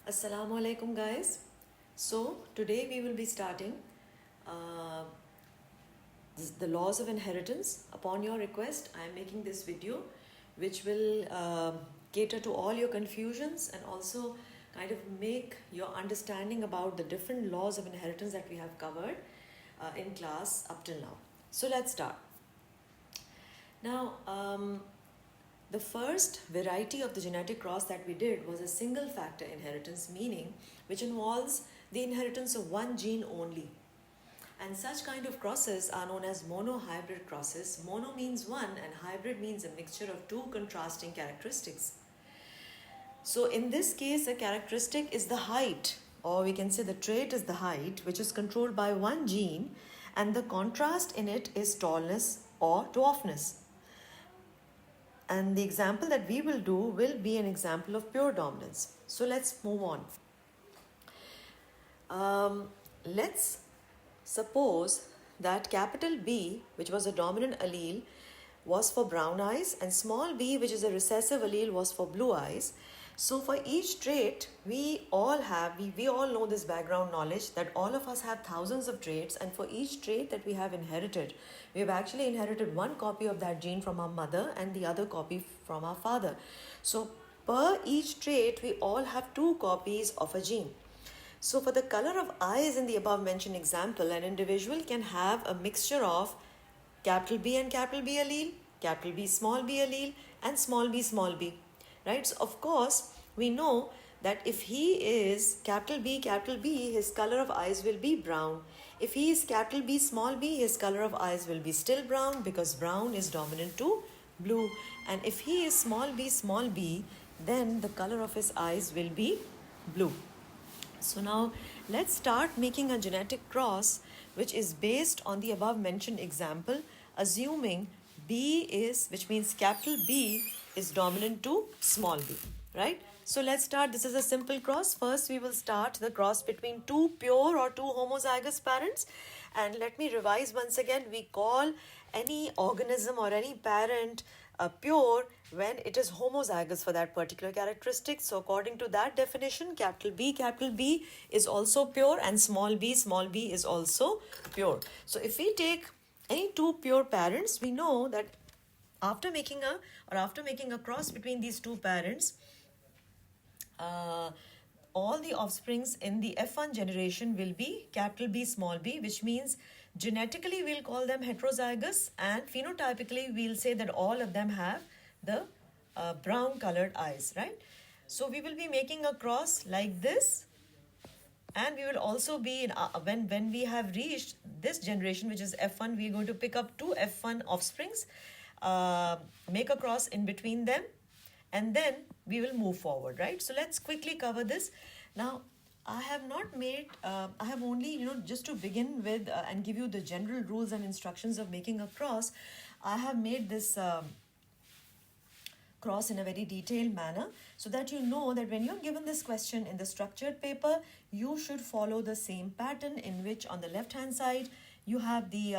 Assalamu alaikum, guys. So, today we will be starting uh, the laws of inheritance. Upon your request, I am making this video which will cater to all your confusions and also kind of make your understanding about the different laws of inheritance that we have covered in class up till now. So, let's start. Now, the first variety of the genetic cross that we did was a single factor inheritance, meaning which involves the inheritance of one gene only. And such kind of crosses are known as monohybrid crosses. Mono means one and hybrid means a mixture of two contrasting characteristics. So in this case, a characteristic is the height, or we can say the trait is the height, which is controlled by one gene, and the contrast in it is tallness or dwarfness. And the example that we will do will be an example of pure dominance. So let's move on. Let's suppose that capital B, which was a dominant allele, was for brown eyes, and small b, which is a recessive allele, was for blue eyes. So for each trait, we all know this background knowledge that all of us have thousands of traits, and for each trait that we have inherited, we have actually inherited one copy of that gene from our mother and the other copy from our father. So per each trait, we all have two copies of a gene. So for the color of eyes in the above mentioned example, an individual can have a mixture of capital B and capital B allele, capital B allele, and small b, right? So of course, we know that if he is capital B, his color of eyes will be brown. If he is capital B, his color of eyes will be still brown because brown is dominant to blue. And if he is small b, then the color of his eyes will be blue. So now let's start making a genetic cross which is based on the above mentioned example, assuming which means capital B is dominant to small b, right? So let's start. This is a simple cross. First, we will start the cross between two pure or two homozygous parents. And let me revise once again. We call any organism or any parent pure when it is homozygous for that particular characteristic. So according to that definition, capital B is also pure, and small b is also pure. So if we take any two pure parents, we know that after making a cross between these two parents, all the offsprings in the F1 generation will be capital B, small b, which means genetically we'll call them heterozygous, and phenotypically we'll say that all of them have the brown colored eyes, right? So we will be making a cross like this, and we will also be when we have reached this generation, which is F1, we're going to pick up two F1 offsprings, make a cross in between them, and then we will move forward, right? So let's quickly cover this. Now, I have not made, I have only, just to begin with and give you the general rules and instructions of making a cross, I have made this cross in a very detailed manner so that you know that when you're given this question in the structured paper, you should follow the same pattern in which on the left hand side you have the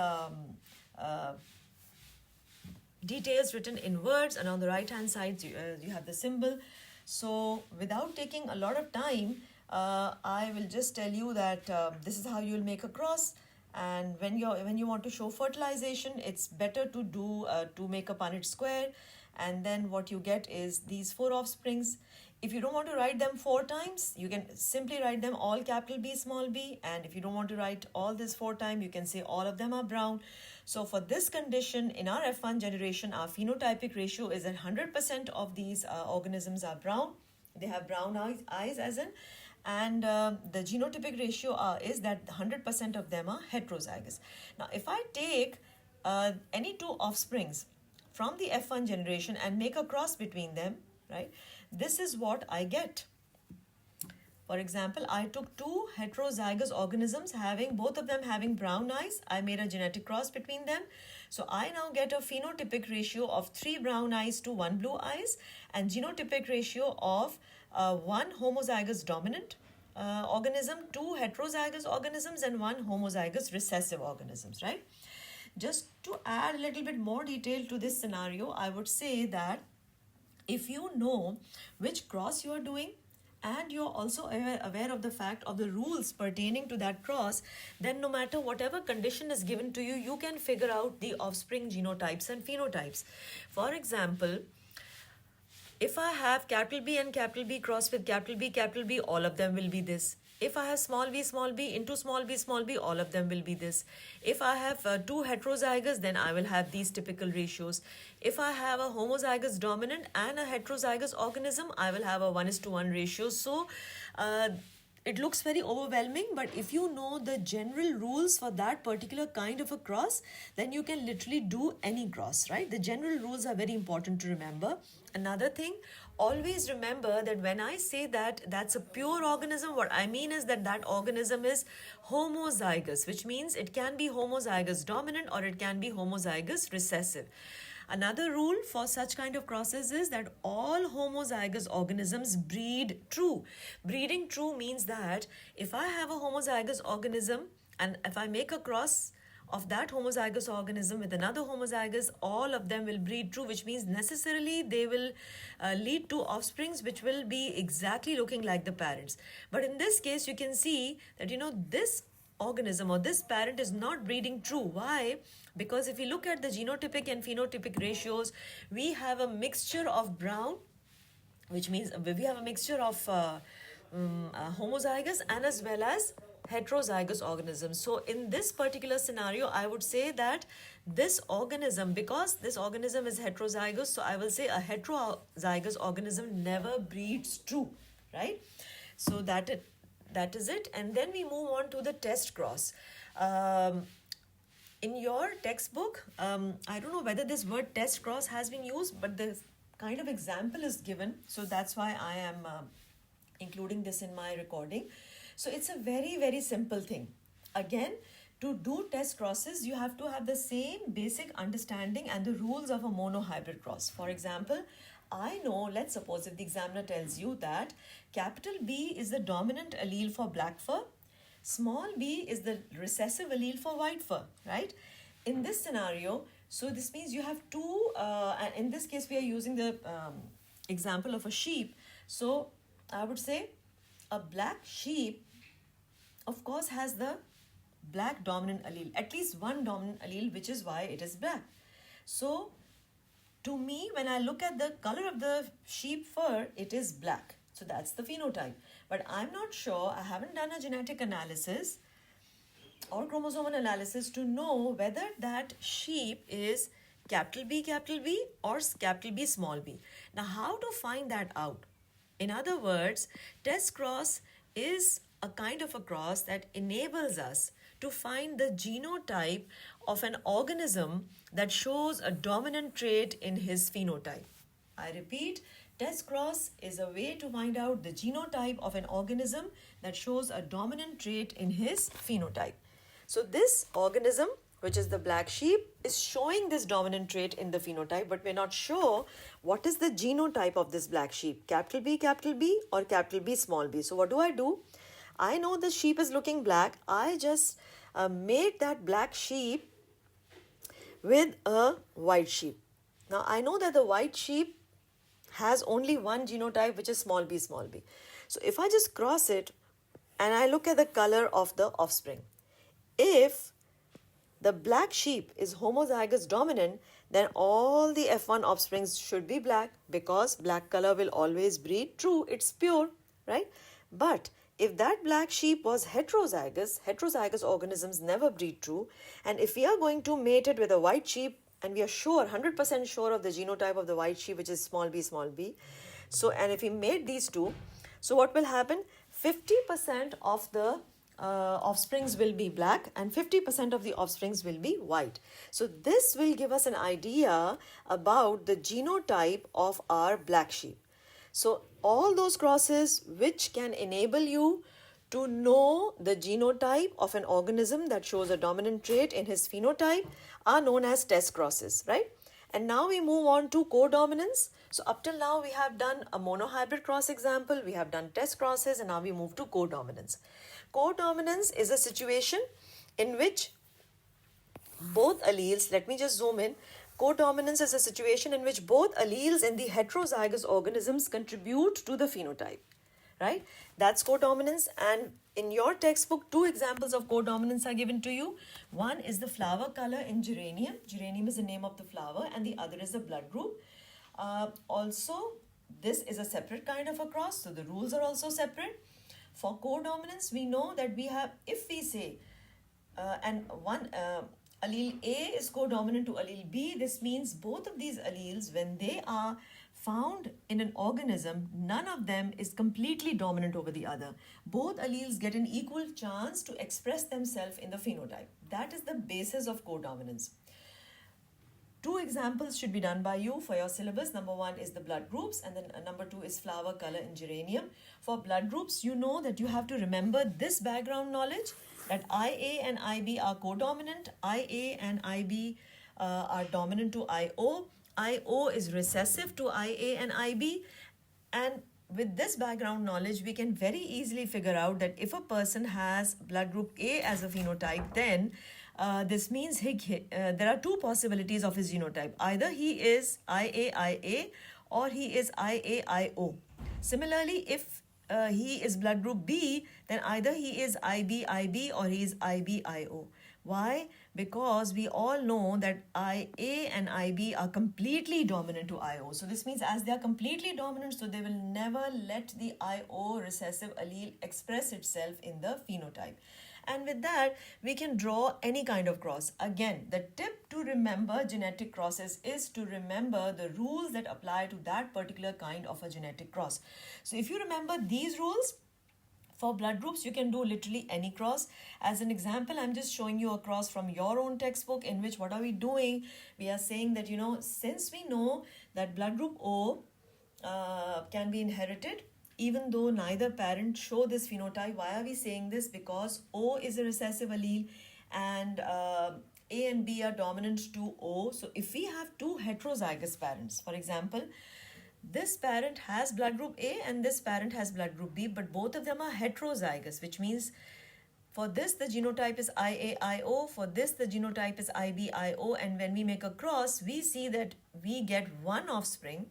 details written in words, and on the right hand side you have the symbol. So without taking a lot of time, I will just tell you that this is how you will make a cross. And when you want to show fertilization, it's better to do to make a Punnett square, and then what you get is these four offsprings. If you don't want to write them four times, you can simply write them all capital B, small b. And if you don't want to write all this four times, you can say all of them are brown. So for this condition, in our F1 generation, our phenotypic ratio is that 100% of these organisms are brown. They have brown eyes as in, and the genotypic ratio is that 100% of them are heterozygous. Now, if I take any two offsprings from the F1 generation and make a cross between them, right, this is what I get. For example, I took two heterozygous organisms both of them having brown eyes. I made a genetic cross between them. So I now get a phenotypic ratio of 3 brown eyes to 1 blue eyes, and genotypic ratio of 1 homozygous dominant organism, 2 heterozygous organisms, and 1 homozygous recessive organisms, right? Just to add a little bit more detail to this scenario, I would say that if you know which cross you are doing and you're also aware of the fact of the rules pertaining to that cross, then no matter whatever condition is given to you, you can figure out the offspring genotypes and phenotypes. For example, if I have capital B and capital B crossed with capital B, all of them will be this. If I have small b into small b, all of them will be this. If I have two heterozygous, then I will have these typical ratios. If I have a homozygous dominant and a heterozygous organism, I will have a 1:1 ratio. So, it looks very overwhelming, but if you know the general rules for that particular kind of a cross, then you can literally do any cross, right? The general rules are very important to remember. Another thing, always remember that when I say that that's a pure organism, what I mean is that that organism is homozygous, which means it can be homozygous dominant or it can be homozygous recessive. Another rule for such kind of crosses is that all homozygous organisms breed true. Breeding true means that if I have a homozygous organism and if I make a cross of that homozygous organism with another homozygous, all of them will breed true, which means necessarily they will lead to offsprings which will be exactly looking like the parents. But in this case, you can see that, this organism or this parent is not breeding true. Why? Because if you look at the genotypic and phenotypic ratios, we have a mixture of brown, which means we have a mixture of homozygous and as well as heterozygous organisms. So in this particular scenario, I would say that this organism, because this organism is heterozygous, so I will say a heterozygous organism never breeds true, right? So that is it. And then we move on to the test cross. In your textbook, I don't know whether this word test cross has been used, but the kind of example is given. So that's why I am including this in my recording. So it's a very, very simple thing. Again, to do test crosses, you have to have the same basic understanding and the rules of a monohybrid cross. For example, I know, let's suppose if the examiner tells you that capital B is the dominant allele for black fur, small b is the recessive allele for white fur, right? In this scenario, so this means you have two, and in this case we are using the example of a sheep. So I would say a black sheep, of course, has the black dominant allele, at least one dominant allele, which is why it is black. So to me, when I look at the color of the sheep fur, it is black. So that's the phenotype. But I'm not sure, I haven't done a genetic analysis or chromosome analysis to know whether that sheep is capital B or capital B small b. Now, how to find that out? In other words, test cross is a kind of a cross that enables us to find the genotype of an organism that shows a dominant trait in his phenotype. I repeat, test cross is a way to find out the genotype of an organism that shows a dominant trait in his phenotype. So this organism, which is the black sheep, is showing this dominant trait in the phenotype, but we're not sure what is the genotype of this black sheep, capital B or capital B small b. So what do? I know the sheep is looking black. I just made that black sheep with a white sheep. Now I know that the white sheep has only one genotype, which is small b. So if I just cross it and I look at the color of the offspring, if the black sheep is homozygous dominant, then all the F1 offsprings should be black because black color will always breed true. It's pure, right? But if that black sheep was heterozygous organisms never breed true. And if we are going to mate it with a white sheep, and we are sure, 100% sure of the genotype of the white sheep, which is small b. So, and if we mate these two, so what will happen? 50% of the offsprings will be black and 50% of the offsprings will be white. So this will give us an idea about the genotype of our black sheep. So all those crosses which can enable you to know the genotype of an organism that shows a dominant trait in his phenotype are known as test crosses, right? And now we move on to codominance. So up till now we have done a monohybrid cross example, we have done test crosses, and now we move to codominance. Codominance is a situation in which both alleles, let me just zoom in. Codominance is a situation in which both alleles in the heterozygous organisms contribute to the phenotype. right? That's codominance. And in your textbook, two examples of codominance are given to you. One is the flower color in geranium. Geranium is the name of the flower, and the other is the blood group. Also, this is a separate kind of a cross, so the rules are also separate. For codominance, we know that we have, if we say, and one allele A is codominant to allele B, this means both of these alleles, when they are found in an organism, none of them is completely dominant over the other. Both alleles get an equal chance to express themselves in the phenotype. That is the basis of codominance. Two examples should be done by you for your syllabus. Number one is the blood groups, and then number two is flower color in geranium. For blood groups, you know that you have to remember this background knowledge, that IA and IB are codominant. IA and IB are dominant to IO. IO is recessive to IA and IB. And with this background knowledge, we can very easily figure out that if a person has blood group A as a phenotype, then this means there are two possibilities of his genotype. Either he is IAIA or he is IAIO. Similarly, if he is blood group B, then either he is IBIB or he is IBIO. Why? Because we all know that IA and IB are completely dominant to IO. So this means as they are completely dominant, so they will never let the IO recessive allele express itself in the phenotype. And with that, we can draw any kind of cross. Again, the tip to remember genetic crosses is to remember the rules that apply to that particular kind of a genetic cross. So if you remember these rules, for blood groups, you can do literally any cross. As an example, I'm just showing you a cross from your own textbook, in which what are we doing? We are saying that, since we know that blood group O can be inherited, even though neither parent show this phenotype. Why are we saying this? Because O is a recessive allele, and A and B are dominant to O. So if we have two heterozygous parents, for example, this parent has blood group A and this parent has blood group B, but both of them are heterozygous, which means for this the genotype is IAIO, for this the genotype is IBIO, and when we make a cross, we see that we get one offspring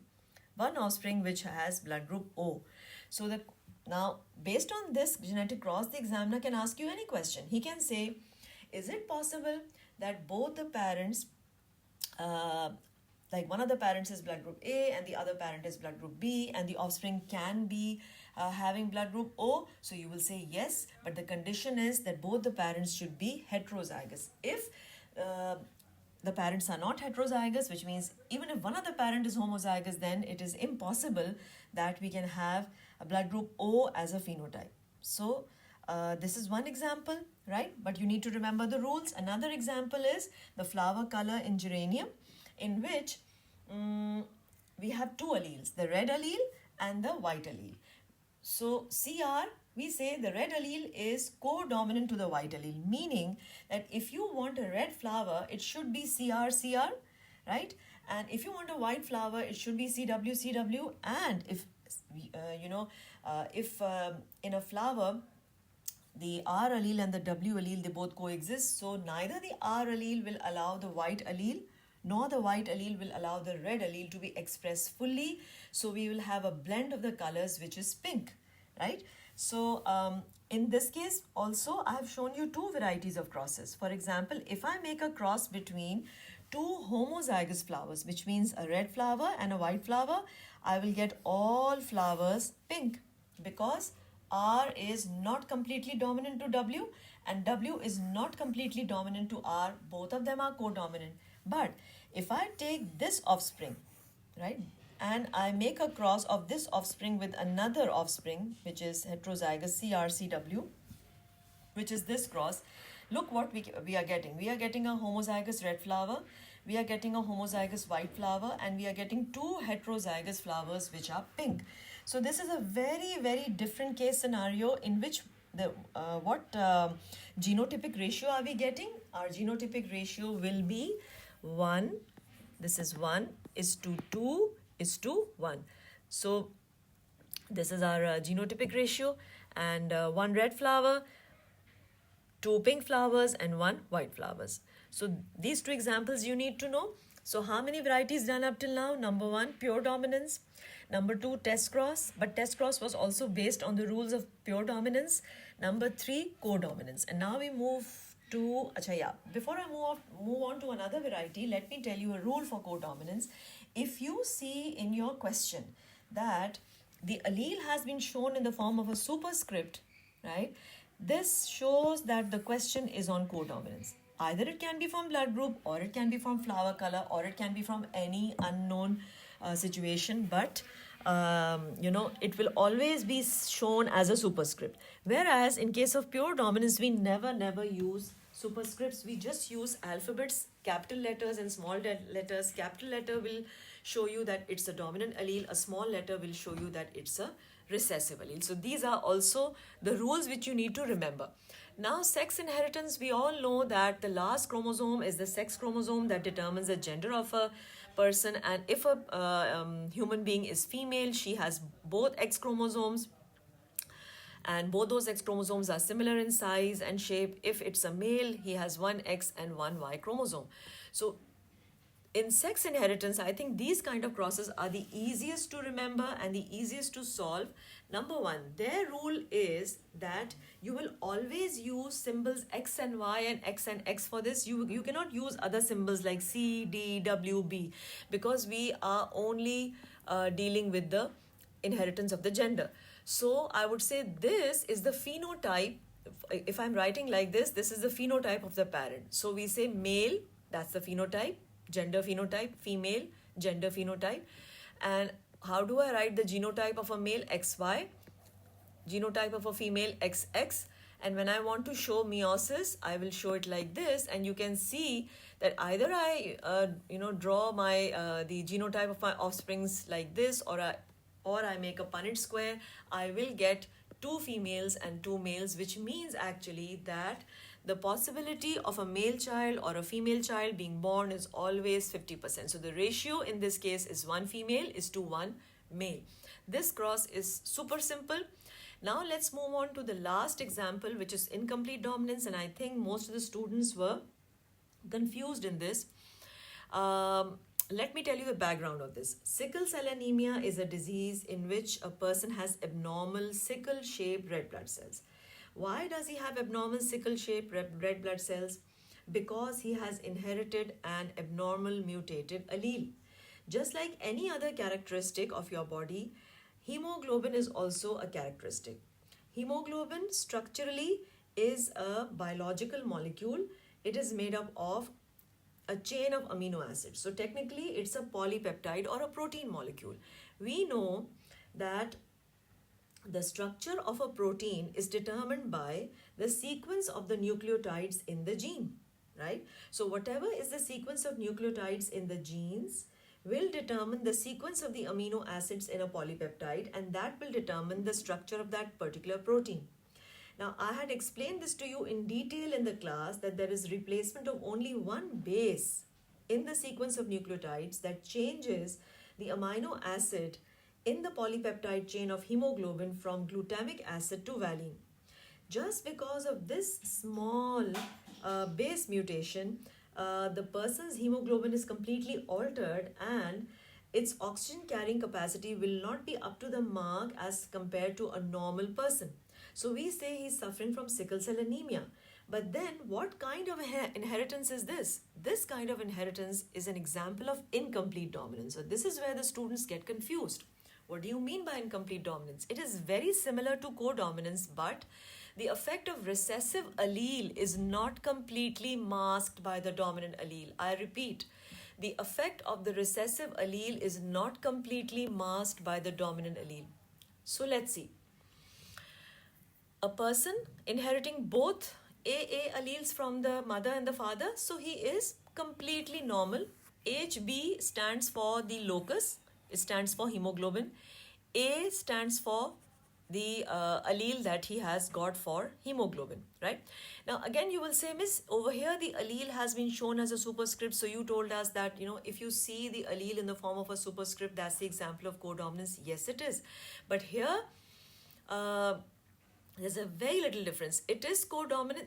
which has blood group O. So now based on this genetic cross, the examiner can ask you any question. He can say, is it possible that both the parents, like one of the parents is blood group A and the other parent is blood group B, and the offspring can be having blood group O? So you will say yes, but the condition is that both the parents should be heterozygous. If the parents are not heterozygous, which means even if one of the parent is homozygous, then it is impossible that we can have a blood group O as a phenotype. So this is one example, right? But you need to remember the rules. Another example is the flower color in geranium, in which we have two alleles, the red allele and the white allele. So CR, we say the red allele is co-dominant to the white allele, meaning that if you want a red flower, it should be CR, right? And if you want a white flower, it should be CW. And if, in a flower, the R allele and the W allele, they both coexist. So neither the R allele will allow the white allele, nor the white allele will allow the red allele to be expressed fully. So we will have a blend of the colors, which is pink, right? So in this case also, I have shown you two varieties of crosses. For example, if I make a cross between two homozygous flowers, which means a red flower and a white flower, I will get all flowers pink, because R is not completely dominant to W and W is not completely dominant to R. Both of them are co-dominant. But if I take this offspring, right, and I make a cross of this offspring with another offspring, which is heterozygous CRCW, which is this cross, look what we are getting. We are getting a homozygous red flower, we are getting a homozygous white flower, and we are getting two heterozygous flowers which are pink. So this is a very, very different case scenario in which what genotypic ratio are we getting? Our genotypic ratio will be 1, this is 1, is to 2, is to 1. So this is our genotypic ratio, and 1 red flower, 2 pink flowers, and 1 white flowers. So these two examples you need to know. So how many varieties done up till now? Number 1, pure dominance. Number 2, test cross, but test cross was also based on the rules of pure dominance. Number 3, codominance. And now we move to, before I move on to another variety, let me tell you a rule for codominance. If you see in your question that the allele has been shown in the form of a superscript, right? This shows that the question is on codominance. Either it can be from blood group, or it can be from flower color, or it can be from any unknown situation, but it will always be shown as a superscript. Whereas in case of pure dominance, we never use superscripts. We just use alphabets, capital letters and small letters. Capital letter will show you that it's a dominant allele. A small letter will show you that it's a recessive allele. So these are also the rules which you need to remember. Now, sex inheritance, we all know that the last chromosome is the sex chromosome that determines the gender of a person. And if a human being is female, she has both X chromosomes, and both those X chromosomes are similar in size and shape. If it's a male, he has one X and one Y chromosome. So in sex inheritance, I think these kind of crosses are the easiest to remember and the easiest to solve. Number 1, their rule is that you will always use symbols X and Y and X and X for this. You cannot use other symbols like C, D, W, B, because we are only dealing with the inheritance of the gender. So I would say this is the phenotype. If I'm writing like this is the phenotype of the parent. So we say male, that's the phenotype, gender phenotype, female, gender phenotype. And how do I write the genotype of a male? XY, genotype of a female, XX. And when I want to show meiosis, I will show it like this, and you can see that either I draw my the genotype of my offsprings like this, or I make a Punnett square. I will get 2 females and 2 males, which means actually that the possibility of a male child or a female child being born is always 50%. So the ratio in this case is 1 female is to 1 male. This cross is super simple. Now let's move on to the last example, which is incomplete dominance, and I think most of the students were confused in this. Let me tell you the background of this. Sickle cell anemia is a disease in which a person has abnormal sickle-shaped red blood cells. Why does he have abnormal sickle-shaped red blood cells? Because he has inherited an abnormal mutated allele. Just like any other characteristic of your body, hemoglobin is also a characteristic. Hemoglobin structurally is a biological molecule. It is made up of a chain of amino acids. So technically it's a polypeptide or a protein molecule. We know that the structure of a protein is determined by the sequence of the nucleotides in the gene, right? So whatever is the sequence of nucleotides in the genes will determine the sequence of the amino acids in a polypeptide, and that will determine the structure of that particular protein. Now, I had explained this to you in detail in the class that there is replacement of only one base in the sequence of nucleotides that changes the amino acid in the polypeptide chain of hemoglobin from glutamic acid to valine. Just because of this small base mutation, the person's hemoglobin is completely altered and its oxygen carrying capacity will not be up to the mark as compared to a normal person. So we say he's suffering from sickle cell anemia. But then what kind of inheritance is this? This kind of inheritance is an example of incomplete dominance. So this is where the students get confused. What do you mean by incomplete dominance? It is very similar to codominance, but the effect of recessive allele is not completely masked by the dominant allele. I repeat, the effect of the recessive allele is not completely masked by the dominant allele. So let's see. A person inheriting both AA alleles from the mother and the father, so he is completely normal. HB stands for the locus, it stands for hemoglobin. A stands for the allele that he has got for hemoglobin, right? Now again you will say, Miss, over here the allele has been shown as a superscript, so you told us that if you see the allele in the form of a superscript, that's the example of codominance. Yes, it is, but here there's a very little difference. It is codominant,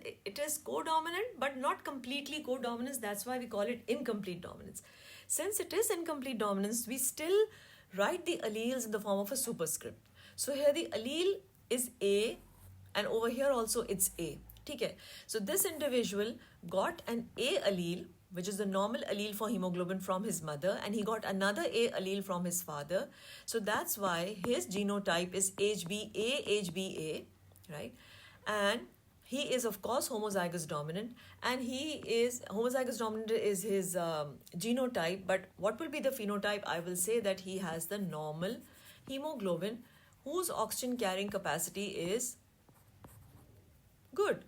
but not completely codominance. That's why we call it incomplete dominance. Since it is incomplete dominance, we still write the alleles in the form of a superscript. So here the allele is A, and over here also it's A. Okay. So this individual got an A allele, which is the normal allele for hemoglobin, from his mother, and he got another A allele from his father. So that's why his genotype is HbA, right? And he is of course homozygous dominant, and he is homozygous dominant is his genotype. But what will be the phenotype? I will say that he has the normal hemoglobin whose oxygen carrying capacity is good,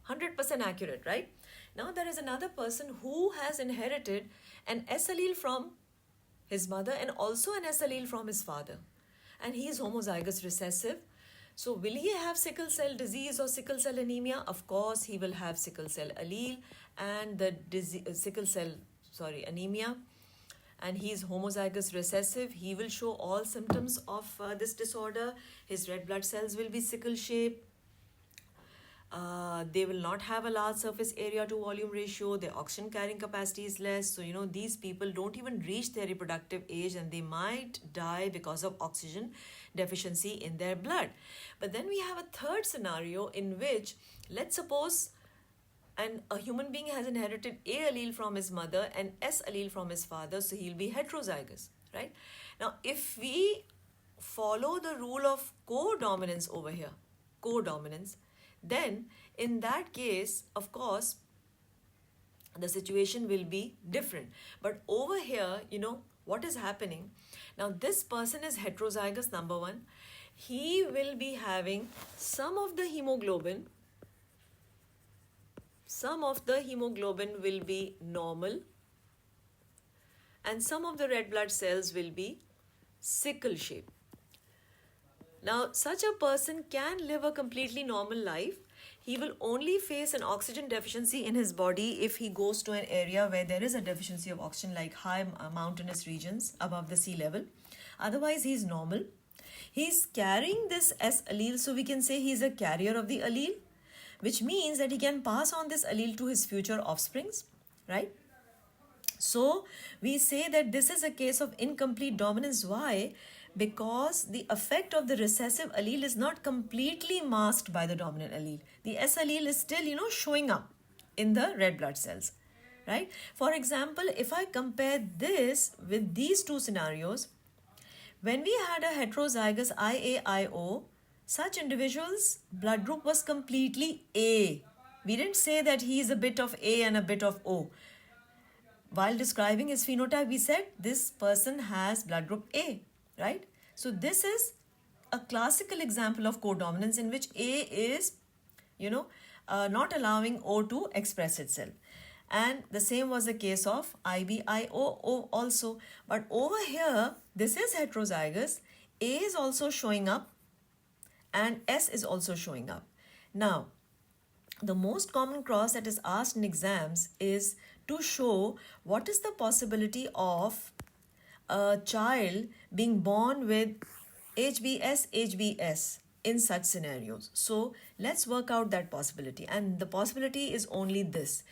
100% accurate, right? Now there is another person who has inherited an S allele from his mother and also an S allele from his father, and he is homozygous recessive. So will he have sickle cell disease or sickle cell anemia? Of course he will have sickle cell allele and the anemia, and he is homozygous recessive. He will show all symptoms of this disorder. His red blood cells will be sickle shaped. They will not have a large surface area to volume ratio. Their oxygen carrying capacity is less. So, these people don't even reach their reproductive age, and they might die because of oxygen deficiency in their blood. But then we have a third scenario in which, let's suppose, a human being has inherited A allele from his mother and S allele from his father, so he'll be heterozygous, right? Now, if we follow the rule of codominance over here, codominance, then in that case, of course, the situation will be different. But over here, what is happening? Now, this person is heterozygous, number one. He will be having some of the hemoglobin will be normal, and some of the red blood cells will be sickle shaped. Now, such a person can live a completely normal life. He will only face an oxygen deficiency in his body if he goes to an area where there is a deficiency of oxygen, like high mountainous regions above the sea level. Otherwise, he's normal. He's carrying this S allele, so we can say he's a carrier of the allele, which means that he can pass on this allele to his future offsprings, right? So we say that this is a case of incomplete dominance. Why? Because the effect of the recessive allele is not completely masked by the dominant allele. The S allele is still, showing up in the red blood cells, right? For example, if I compare this with these two scenarios, when we had a heterozygous IAIO, such individuals' blood group was completely A. We didn't say that he is a bit of A and a bit of O. While describing his phenotype, we said this person has blood group A, right? So this is a classical example of codominance in which A is, not allowing O to express itself. And the same was the case of IBIO also. But over here, this is heterozygous. A is also showing up and S is also showing up. Now, the most common cross that is asked in exams is to show what is the possibility of a child being born with HbS in such scenarios. So let's work out that possibility. And the possibility is only this.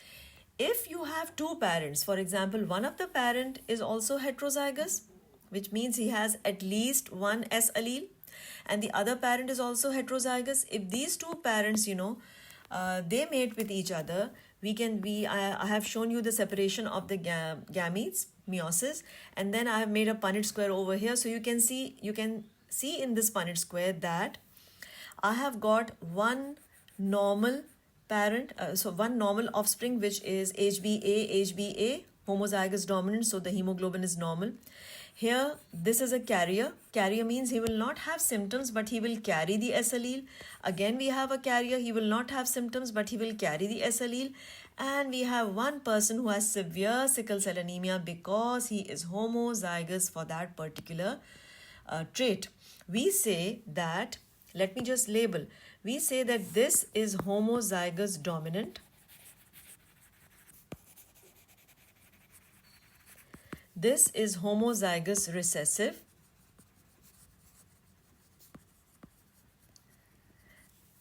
If you have two parents, for example, one of the parent is also heterozygous, which means he has at least one S allele, and the other parent is also heterozygous. If these two parents, they mate with each other, I have shown you the separation of the gametes, meiosis, and then I have made a Punnett square over here. So you can see in this Punnett square that I have got one normal parent, one normal offspring, which is HbA, homozygous dominant, so the hemoglobin is normal. Here, this is a carrier. Carrier means he will not have symptoms, but he will carry the S allele. Again, we have a carrier. He will not have symptoms, but he will carry the S allele. And we have one person who has severe sickle cell anemia because he is homozygous for that particular trait. We say that, let me just label. We say that this is homozygous dominant. This is homozygous recessive.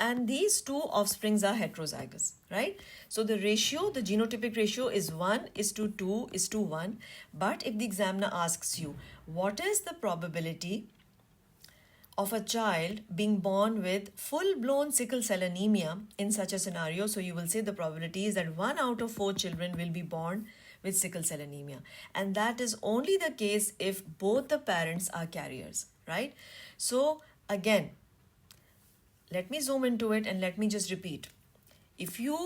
and these two offsprings are heterozygous, right? So the ratio, the genotypic ratio is 1:2:1. But if the examiner asks you, what is the probability of a child being born with full-blown sickle cell anemia in such a scenario? So you will say the probability is that 1 out of 4 children will be born with sickle cell anemia. And that is only the case if both the parents are carriers, right? So again, let me zoom into it and let me just repeat. If you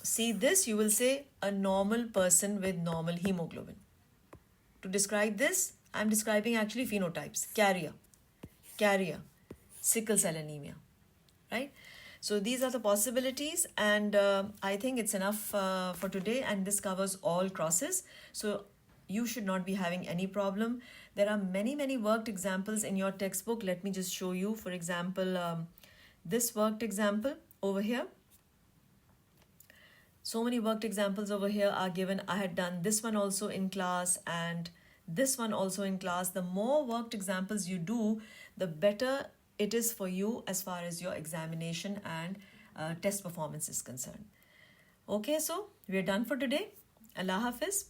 see this, you will say a normal person with normal hemoglobin. To describe this, I'm describing actually phenotypes: carrier, sickle cell anemia, right? So these are the possibilities, and I think it's enough for today, and this covers all crosses. So you should not be having any problem. There are many worked examples in your textbook. Let me just show you. For example, this worked example over here. So many worked examples over here are given. I had done this one also in class and this one also in class. The more worked examples you do, the better it is for you as far as your examination and test performance is concerned. Okay, so we're done for today. Allah Hafiz.